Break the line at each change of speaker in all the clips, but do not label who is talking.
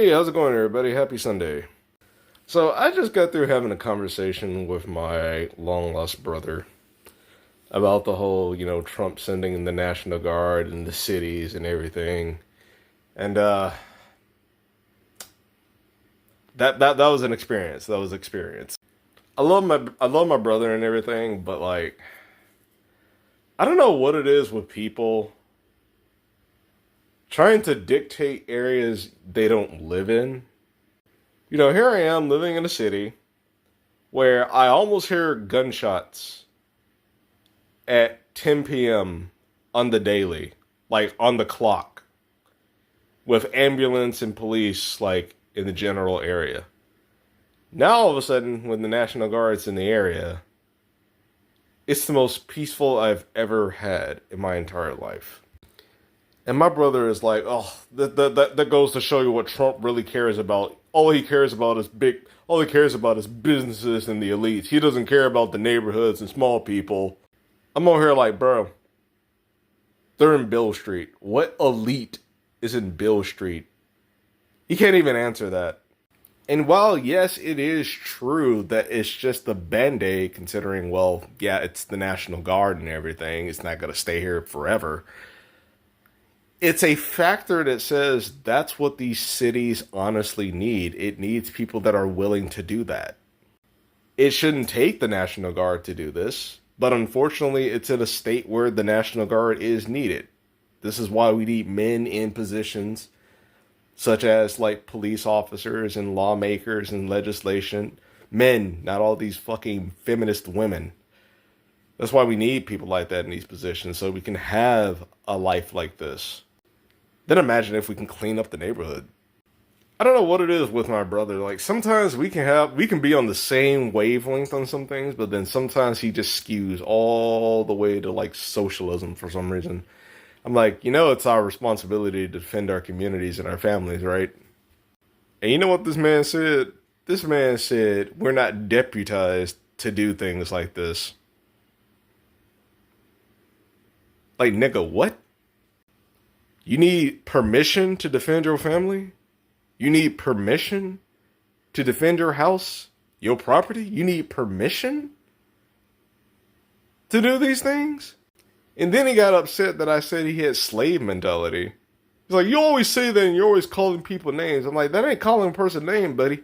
Hey, how's it going, everybody? Happy Sunday. So, I just got through having a conversation with my long lost brother about the whole, Trump sending in the National Guard in the cities and everything. And that was an experience. That was experience. I love my brother and everything, but like I don't know what it is with people trying to dictate areas they don't live in. Here I am living in a city where I almost hear gunshots at 10 p.m. on the daily, like on the clock, with ambulance and police like in the general area. Now all of a sudden, when the National Guard's in the area, it's the most peaceful I've ever had in my entire life. And my brother is like, oh, that goes to show you what Trump really cares about. All he cares about is businesses and the elites. He doesn't care about the neighborhoods and small people. I'm over here like, bro, they're in Bill Street. What elite is in Bill Street? He can't even answer that. And while, yes, it is true that it's just a band-aid, considering, well, yeah, it's the National Guard and everything. It's not going to stay here forever. It's a factor that says that's what these cities honestly need. It needs people that are willing to do that. It shouldn't take the National Guard to do this, but unfortunately, it's in a state where the National Guard is needed. This is why we need men in positions such as like police officers and lawmakers and legislation. Men, not all these fucking feminist women. That's why we need people like that in these positions so we can have a life like this. Then imagine if we can clean up the neighborhood. I don't know what it is with my brother. Like sometimes we can be on the same wavelength on some things, but then sometimes he just skews all the way to like socialism for some reason. I'm like, it's our responsibility to defend our communities and our families, right? And you know what this man said? This man said, we're not deputized to do things like this. Like, nigga, what? You need permission to defend your family? You need permission to defend your house, your property? You need permission to do these things? And then he got upset that I said he had slave mentality. He's like, you always say that and you're always calling people names. I'm like, that ain't calling a person name, buddy.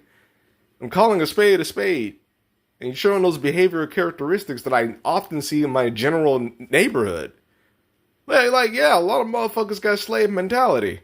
I'm calling a spade a spade. And you're showing those behavioral characteristics that I often see in my general neighborhood. Like, yeah, a lot of motherfuckers got slave mentality.